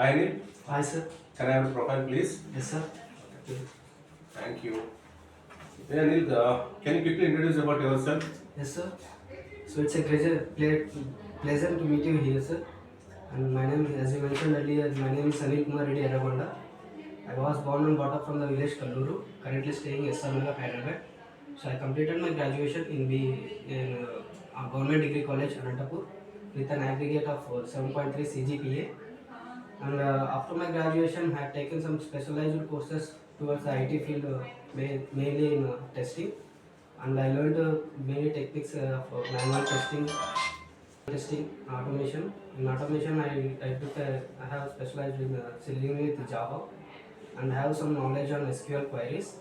Hi Anil, Hi, sir. can I have a profile please? Yes, sir. Thank you. Hey Anil, can you quickly introduce about yourself? Yes, sir. So it's a pleasure to meet you here, sir. And my name, as you mentioned earlier, my name is Anil Kumar Reddy Aragonda. I was born and brought up from the village Kalluru, currently staying in SR Nagar, Hyderabad. So I completed my graduation in a government degree college, Anantapur, with an aggregate of 7.3 CGPA. And after my graduation, I have taken some specialized courses towards the IT field, mainly in testing. And I learned many techniques for manual testing, automation. In automation, I have specialized in selling with Java and have some knowledge on SQL queries.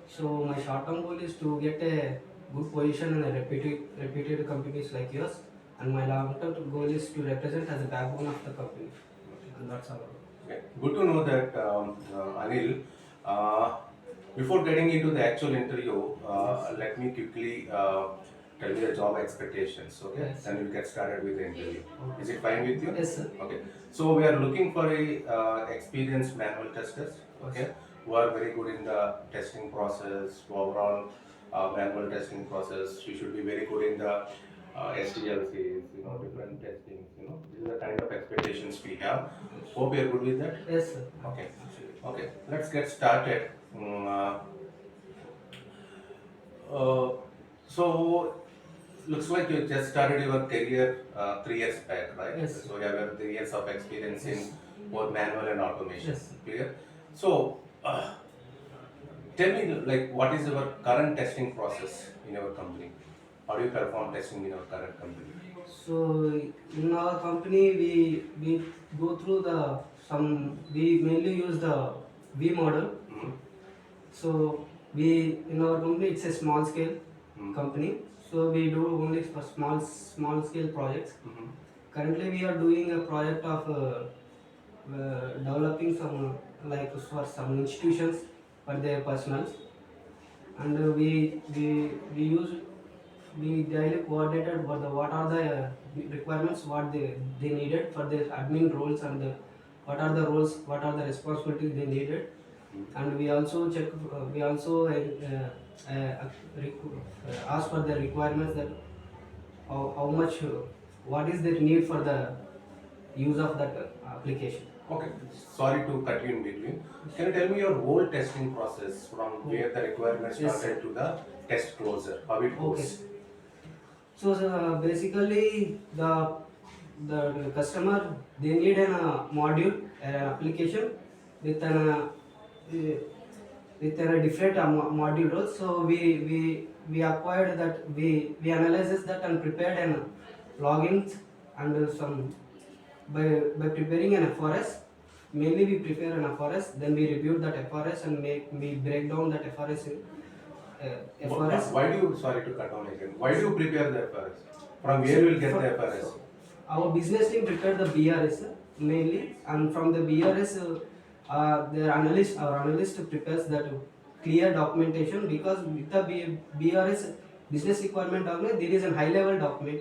So my short-term goal is to get a good position in a reputed companies like yours, and my long-term goal is to represent as a backbone of the company. And that's all. Okay. Good to know that Anil. Uh, Before getting into the actual interview, let me quickly tell you the job expectations. Okay, Yes. then we'll get started with the interview. Okay. Is it fine with you? Yes, sir. Okay. So we are looking for a experienced manual testers. Okay, who are very good in the testing process, overall manual testing process. You should be very good in the SDLCs, different testings. These are the kind of expectations we have. Hope you are good with that. Yes, sir. Okay. Okay. Let's get started. Uh, so looks like you just started your career 3 years back, right? Yes. So you have 3 years of experience in both manual and automation. Yes. Clear? So tell me, like, what is your current testing process in your company? How do you perform testing in your current company? So in our company, we go through we mainly use the V model. Mhm. So we in our company it's a small scale company. So we do only for small scale projects. Mhm. Currently, we are doing a project of developing some like for some institutions for their personals, and we use we daily coordinated what are the requirements what they needed for their admin roles, and what are the roles, what are the responsibilities they needed. And we also ask for the requirements, that how much what is their need for the use of that application. Okay, sorry to cut you in between. Can you tell me your whole testing process from where the requirement Yes. started to the test closure? How it goes? Okay. So basically, the customer, they need an module, an application with an different module roles. So we acquired that, we analyzes that and prepared an logins, and some by preparing an FRS. Mainly we prepare an FRS, then we review that FRS and we break down that FRS in FRS. Why do you, sorry to cut on again, why do you prepare the FRS? From where you will get the FRS? So, our business team prepared the BRS mainly, and from the BRS, our analyst prepares that clear documentation, because with the BRS business requirement document, there is a high level document.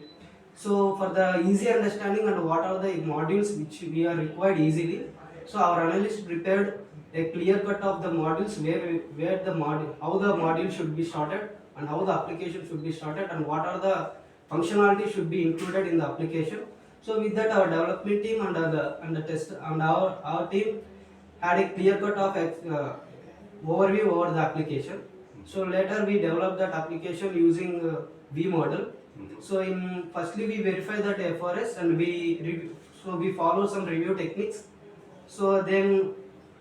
So for the easy understanding and what are the modules which we are required easily, so our analyst prepared a clear cut of the modules, where the module, how the module should be started, and how the application should be started, and what are the functionality should be included in the application. So with that, our development team and the test and our team had a clear cut of overview over the application. So later we developed that application using V model. So in firstly we verify that FRS, and we follow some review techniques. So then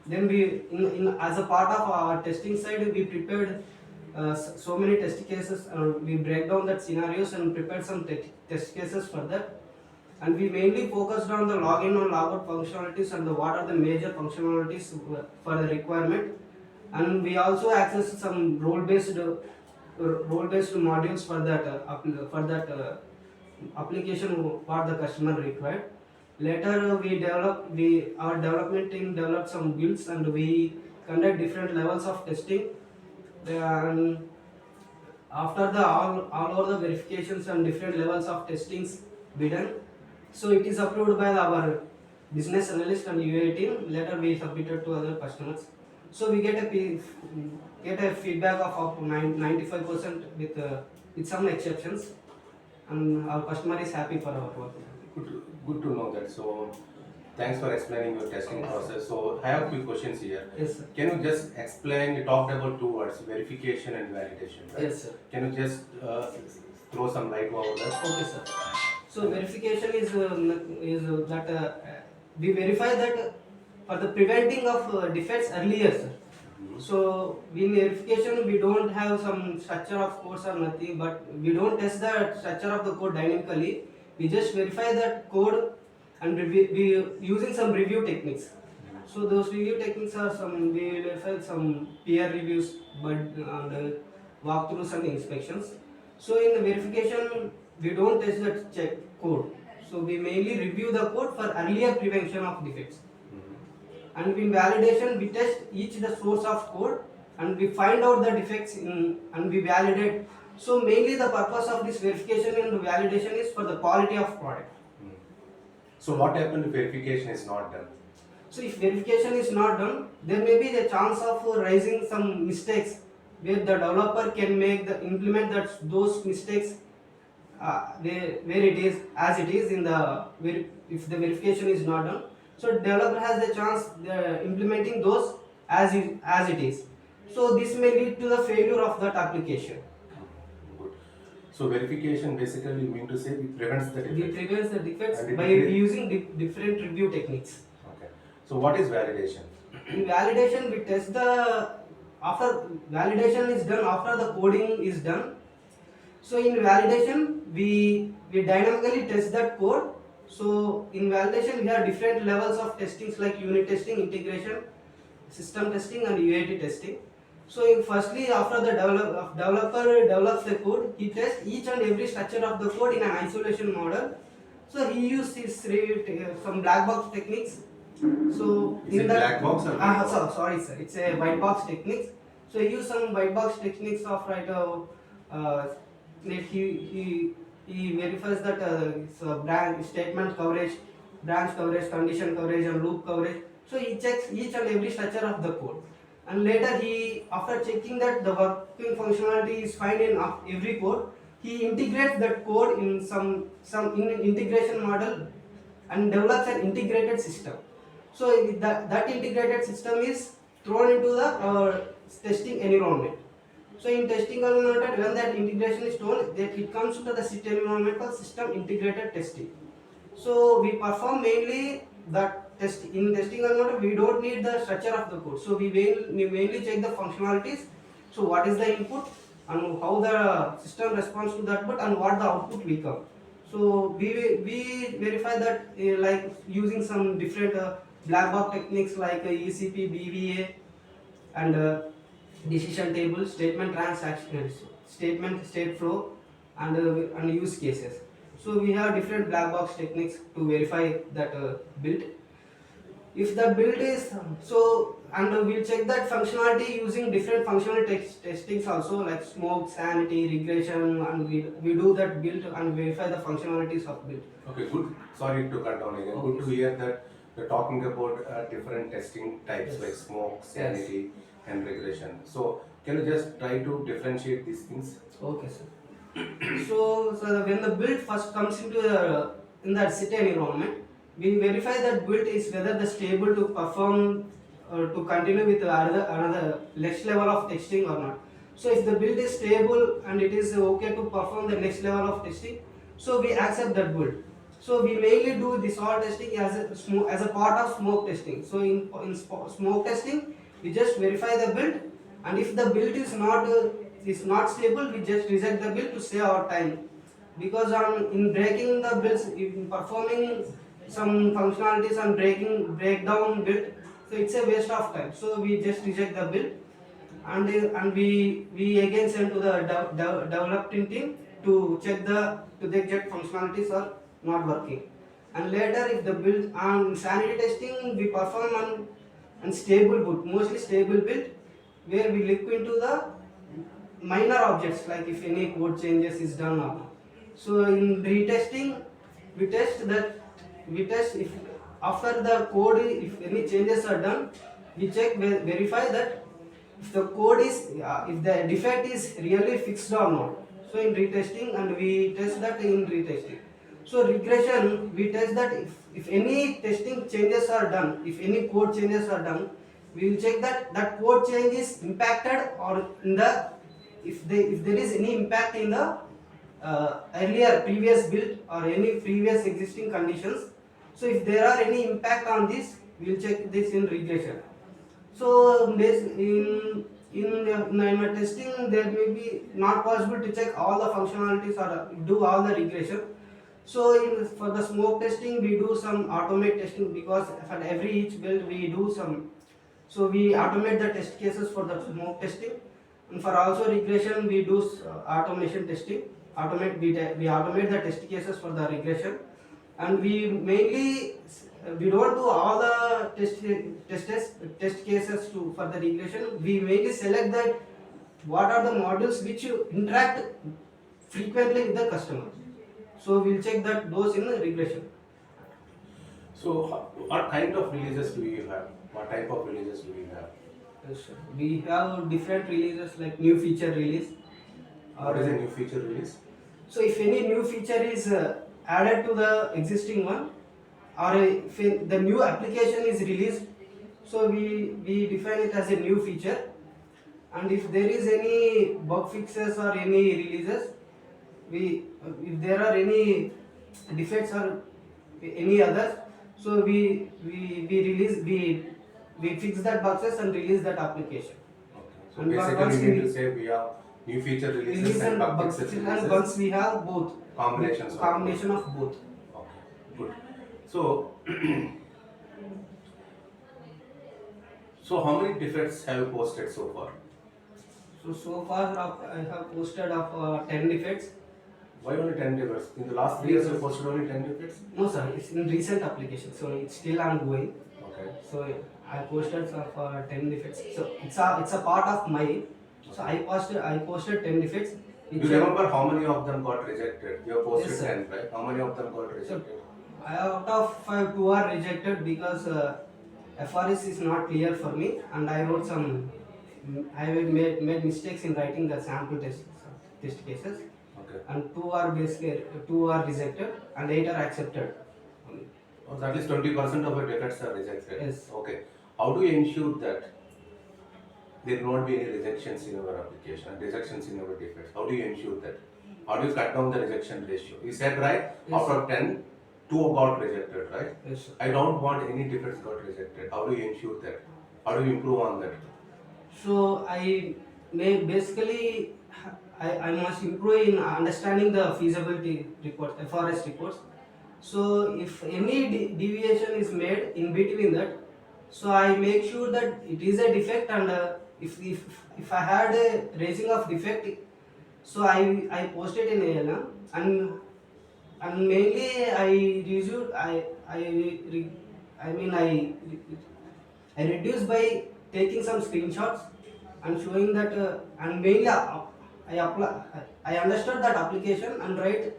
we in as a part of our testing side, we prepared so many test cases. We break down that scenarios and prepared some test cases for that. And we mainly focused on the login and logout functionalities, and what are the major functionalities for the requirement. And we also access some role-based modules for that application what the customer required. Later our development team developed some builds, and we conduct different levels of testing. And after the all over the verifications and different levels of testings be done, so it is approved by our business analyst and UA team. Later we submitted to other customers. So we get a feedback of up to 95% with some exceptions, and our customer is happy for our work. Good to know that. So thanks for explaining your testing process. So I have a few questions here. Yes, sir. Can you just explain? You talked about two words, verification and validation, right? Yes, sir. Can you just throw some light over that? Okay, sir. So verification is that we verify that for the preventing of defects earlier, sir. So in verification we don't have some structure of codes or nothing, but we don't test the structure of the code dynamically. We just verify that code and we using some review techniques. So those review techniques are we verify some peer reviews, but and walkthroughs and inspections. So in the verification we don't test the check code. So we mainly review the code for earlier prevention of defects. And in validation we test each the source of code and we find out the defects and we validate. So mainly the purpose of this verification and validation is for the quality of product. So what happens if verification is not done? So if verification is not done, there may be the chance of raising some mistakes where the developer can implement those mistakes where it is as it is in the if the verification is not done. So developer has the chance implementing those as it is. So this may lead to the failure of that application. Good. So verification basically mean to say it prevents the It defects. prevents the defects And by using different review techniques. Okay. So what is validation? In validation we test after validation is done, after the coding is done. So in validation we dynamically test that code. So in validation we have different levels of testings like unit testing, integration, system testing and UAT testing. So firstly, after the developer develops the code, he tests each and every structure of the code in an isolation model. So he uses some black box techniques. So Is it black box or white box? sorry sir, it's a white box techniques. So he use some white box techniques of he verifies that branch statement coverage, branch coverage, condition coverage and loop coverage. So he checks each and every structure of the code, and later after checking that the working functionality is fine in every code, he integrates that code in some integration model and develops an integrated system. So that integrated system is thrown into the testing environment. So in testing environment, when that integration is done, it comes to the system environment called system integrated testing. So we perform mainly that test in testing environment. We don't need the structure of the code. So we mainly check the functionalities. So what is the input and how the system responds to that, and what the output will come. So we verify that like using some different black box techniques like ECP, BVA, and decision table, statement transactions, statement state flow, and use cases. So we have different black box techniques to verify that build. If the build is and we'll check that functionality using different functional testings also, like smoke, sanity, regression, and we do that build and verify the functionalities of build. Okay, good. Sorry to cut down again. Good to hear that you're talking about different testing types like smoke, sanity, and regression. So can you just try to differentiate these things? Okay, sir. So when the build first comes into in that city environment, we verify that build is whether the stable to perform to continue with another next level of testing or not. So if the build is stable and it is okay to perform the next level of testing, so we accept that build. So we mainly do this all testing as a part of smoke testing. So in smoke testing, we just verify the build, and if the build is not stable, we just reject the build to save our time. Because in breaking the builds, in performing some functionalities and breakdown build, so it's a waste of time. So we just reject the build, and we again send to the developing team to check functionalities are not working. And later, if the build on sanity testing, we perform on stable build, mostly stable build, where we look into the minor objects like if any code changes is done or not. So in retesting, we test if after the code, if any changes are done, we check, verify that if the code is, if the defect is really fixed or not. So in retesting, and we test that in retesting. So regression, we test that if any testing changes are done, if any code changes are done, we will check that that code change is impacted, or in the, if there is any impact in the earlier previous build or any previous existing conditions. So if there are any impact on this, we will check this in regression. So in my testing, there may be not possible to check all the functionalities or do all the regression. So for the smoke testing, we do some automate testing, because for every each build we do some. So we automate the test cases for the smoke testing, and for also regression we do automation testing. We automate the test cases for the regression, and we mainly, we don't do all the test cases to for the regression. We mainly select that what are the modules which you interact frequently with the customer. So we'll check that those in the regression. So, what kind of releases do you have? What type of releases do you have? Yes, sir. We have different releases like new feature release. What is a new feature release? So if any new feature is added to the existing one, or if the new application is released, so we define it as a new feature. And if there is any bug fixes or any releases, we if there are any defects or any others, so we release, we fix that boxes and release that application. Okay. So And basically, once you need we to say we have new feature releases release and and bug bug fixes fixes, and releases. once we have both, Combinations of combination of both. Okay, good. So, so how many defects have you posted so far? So far I have posted of 10 defects. Why only 10 defects? In the last 3 years, you posted only 10 defects? No sir, it's in recent application, so it's still ongoing. Okay. So I posted for 10 defects. So it's a part of my. So I posted 10 defects. You remember how many of them got rejected? You have posted Yes, sir. 10, right? How many of them got So rejected? out of 5, 2 are rejected because FRS is not clear for me, and I wrote some. I made mistakes in writing the sample test cases, Okay. and 2 are rejected and 8 are accepted. So at least 20% of the defects are rejected. Yes. Okay. How do you ensure that there will not be any rejections in our application and rejections in our defects? How do you ensure that? How do you cut down the rejection ratio? You said right, Yes. out of 10, 2 got rejected, right? Yes, sir. I don't want any defects got rejected. How do you ensure that? How do you improve on that? So I may basically I must improve in understanding the feasibility reports, FRS reports. So if any deviation is made in between that, so I make sure that it is a defect, and if I had a raising of defect, so I post it in ALM, and mainly I reviewed I reduce by taking some screenshots and showing that, and mainly I understood that application and write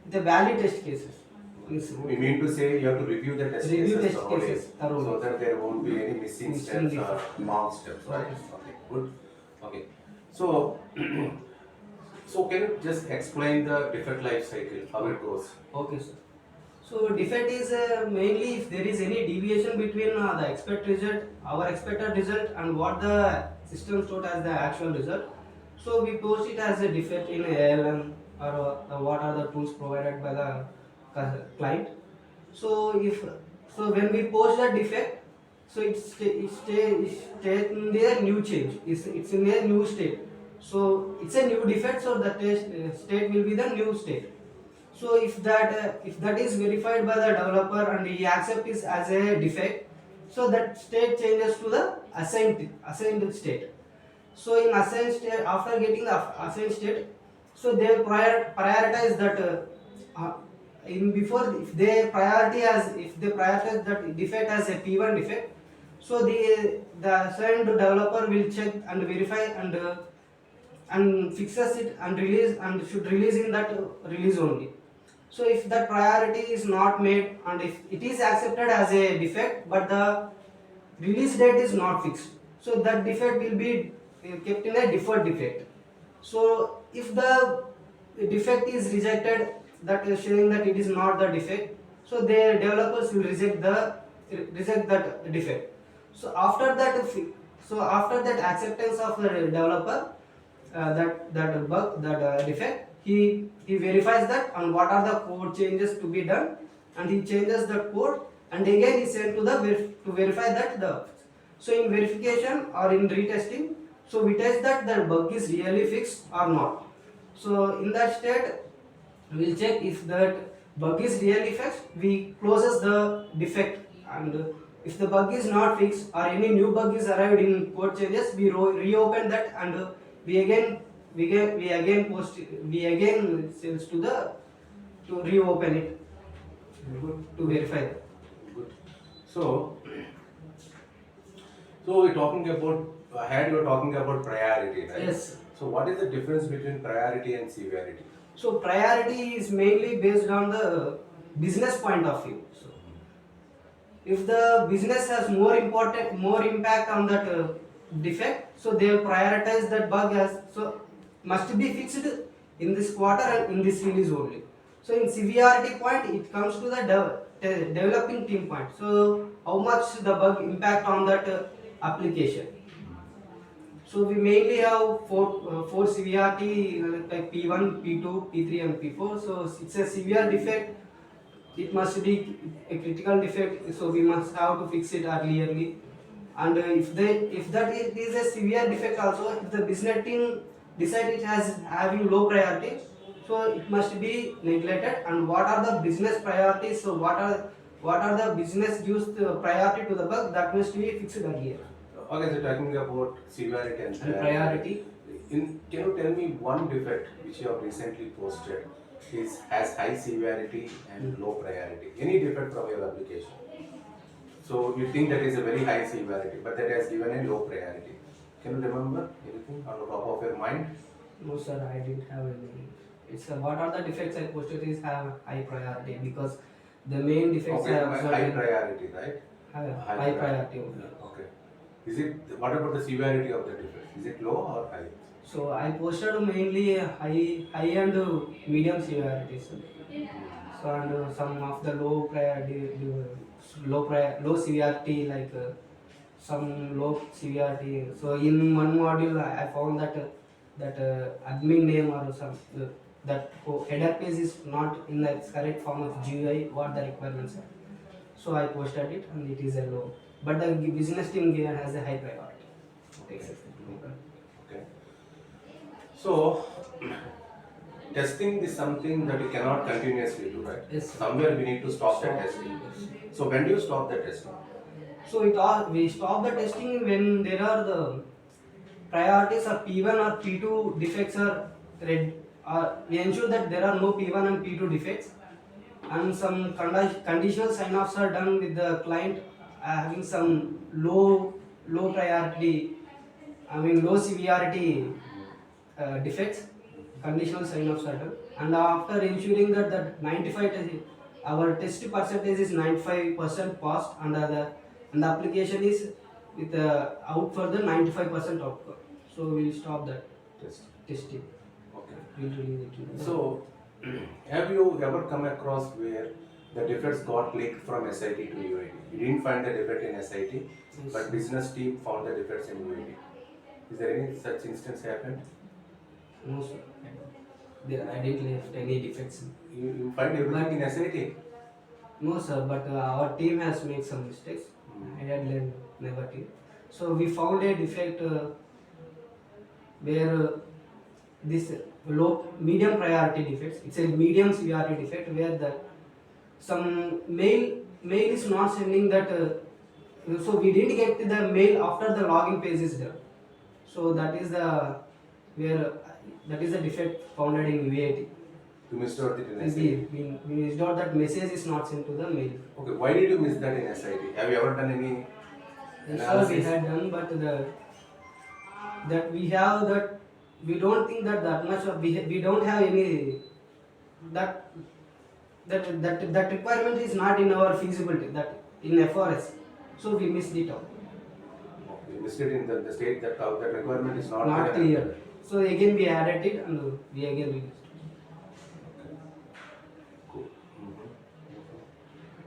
the valid test cases. We mean to say you have to review the test Review cases test thoroughly, cases thoroughly. so that there won't be any missing Missing steps or wrong steps, right? Okay. Okay, good. Okay, so so can you just explain the defect life cycle, how it goes? Okay, sir. So defect is mainly if there is any deviation between the our expected result, and what the system stored as the actual result. So we post it as a defect in ALM, or what are the tools provided by the client. So when we post that defect, so it's in their new change. It's in their new state. So it's a new defect. So the state will be the new state. So if that is verified by the developer and he accepts it as a defect, so that state changes to the assigned state. So in assigned state, after getting the assigned state, so they will prioritize that. In before, if they prioritize that defect as a P1 defect, so the assigned developer will check and verify and fixes it and release, and should release in that release only. So if that priority is not made and if it is accepted as a defect but the release date is not fixed, so that defect will be kept in a deferred defect. So if the defect is rejected, that is showing that it is not the defect, so the developers will reject that defect. So after that, after that acceptance of the developer, that bug, that defect, he verifies that and what are the code changes to be done, and he changes the code, and again he sent to the to verify that the. So in verification or in retesting, so we test that the bug is really fixed or not. So in that state, we'll check if that bug is really fixed, we closes the defect, and if the bug is not fixed or any new bug is arrived in code changes, we reopen that, and we again post, we again sends to the to reopen it to verify that. Good. So, so we're talking about, ahead you were talking about priority, right? Yes. So what is the difference between priority and severity? So priority is mainly based on the business point of view. So if the business has more impact on that defect, so they will prioritize that bug as, so must be fixed in this quarter and in this release only. So in severity point, it comes to the developing team point. So how much the bug impact on that application. So we mainly have four severity like P1, P2, P3 and P4. So it's a severe defect. It must be a critical defect. So we must have to fix it early. And if that is a severe defect also, if the business team decide it has having low priority, so it must be neglected. And what are the business priorities? So what are the business gives the priority to the bug, that must be fixed earlier. Okay, so talking about severity and Priority. Can you tell me one defect which you have recently posted has high severity and low priority? Any defect from your application? So you think that is a very high severity, but that has given a low priority. Can you remember anything on the top of your mind? No sir, I didn't have any. It's what are the defects I posted is have high priority, because the main defects Okay, I observed high in priority, right? high priority only. Okay. Is it, what about the severity of the defect? Is it low or high? So I posted mainly high and medium severity, sir. So and some of the low priority, low severity, like some low severity. So in one module I found that admin name or some that header page is not in the correct form of GUI what the requirements are. So I posted it and it is a low, but the business team here has a high priority. Okay. So testing is something that you cannot continuously do, right? Yes. Somewhere we need to stop the testing. So when do you stop the testing? So we stop the testing when there are the priorities of P1 or P2 defects are red. We ensure that there are no P1 and P2 defects, and some conditional sign-offs are done with the client having some low priority, low severity defects. Conditional sign-offs are done, and after ensuring that our test percentage is 95% passed, and the application is with out for the 95% outcome. So we'll stop that testing. Okay. We'll release it. So have you ever come across where the defects got leaked from SIT to UIT? You didn't find the defect in SIT, Yes. but business team found the defects in UIT. Is there any such instance happened? No sir, I didn't left any defects. You find everything in SIT? No sir, but our team has made some mistakes. I had learned never team. So we found a defect where this medium priority defects. It's a medium severity defect where the some mail is not sending that. So we didn't get the mail after the login page is done. So that is the defect found in UAT. You missed out it in SIT. We missed out that message is not sent to the mail. Okay, why did you miss that in SIT? Have you ever done any Yes, sir, analysis? we had done, but that we have that we don't think that much of we don't have any that that requirement is not in our feasibility, that in FRS, so we missed it out, Okay, listed in the state that that requirement is not not there. clear. So again we added it and we again released it. Okay, cool. Mhm.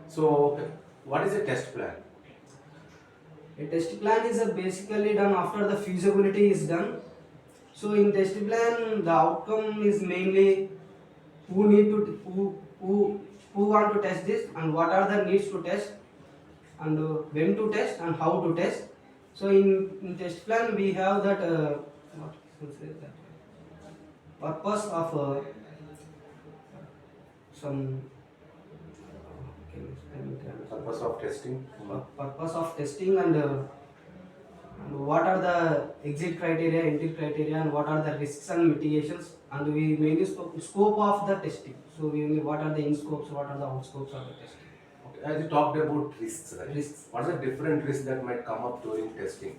So, okay, what is a test plan? A test plan is basically done after the feasibility is done. So in test plan, the outcome is mainly who need to who want to test this and what are the needs to test and when to test and how to test. So in test plan we have that what to say that purpose of some okay, Purpose of testing. purpose of testing and what are the exit criteria, entry criteria, and what are the risks and mitigations, and we mainly scope of the testing. So we what are the in scopes, what are the out scopes of the testing. Okay, as you talked about risks, right? Risks. What are the different risks that might come up during testing?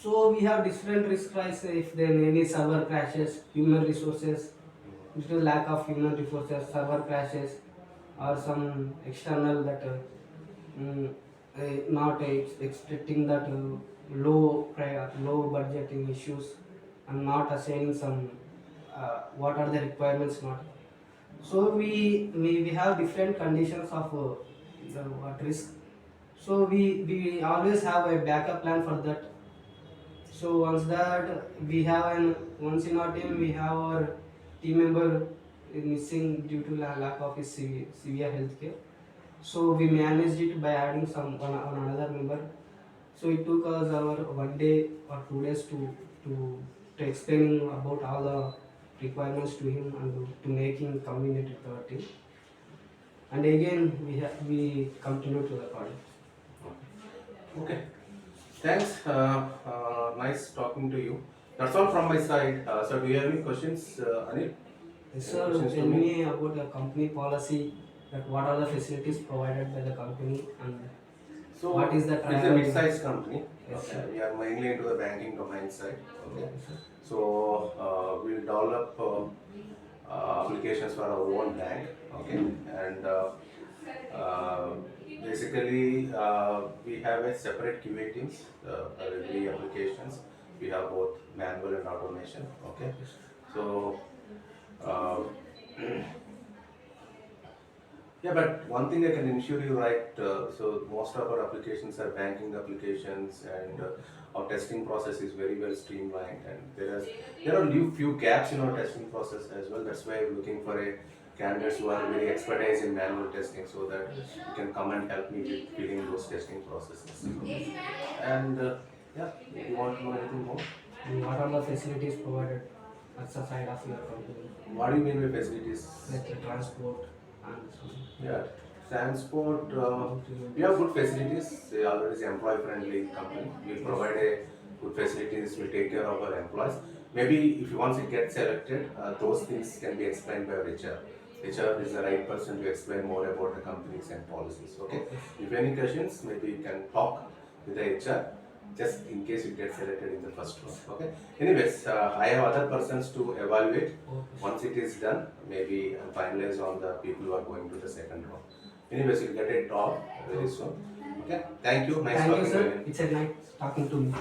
So we have different risk rise if there any server crashes, human resources, due to lack of human resources, server crashes, or some external that not expecting that low budgeting issues and not assigning some what are the requirements not. So we have different conditions of the what risk. So we always have a backup plan for that. So once that we have an once in our team we have our team member missing due to lack of his severe health care. So we managed it by adding on another member. So it took us our 1 day or 2 days to explaining about all the requirements to him and to make him convenient with our team. And again we continue to the project. Okay, thanks. Nice talking to you. That's all from my side. So, do you have any questions, Anil? Yes, Any sir, questions to tell me? me about the company policy, that what are the facilities provided by the company and So, what is the it's a trial? mid-sized company. Yes, Okay, sir. we are mainly into the banking domain side. Okay, Yes, sir. so we'll develop applications for our own bank. Okay, and uh, basically we have a separate QA teams for every applications. We have both manual and automation. Okay, so. Uh, Yeah, but one thing I can ensure you, right? So most of our applications are banking applications, and our testing process is very well streamlined. And there are few gaps in our testing process as well. That's why I'm looking for a candidates who are very expertise in manual testing, so that you can come and help me with filling those testing processes. And yeah, you want to know anything more? And what are the facilities provided as a side of your company? What do you mean by facilities? Like the transport and some. Yeah, transport, we have good facilities. They already is employee friendly company. We provide a good facilities. We take care of our employees. Maybe if you once you get selected, those things can be explained by our HR. HR is the right person to explain more about the companies and policies. Okay. If any questions, maybe you can talk with the HR. Just in case you get selected in the first round. Okay. Anyways, I have other persons to evaluate. Once it is done, maybe I'll finalize on the people who are going to the second round. Anyways, you'll get a talk very soon. Okay. Thank you. Nice Thank you, talking to sir. you. It's a nice talking to me.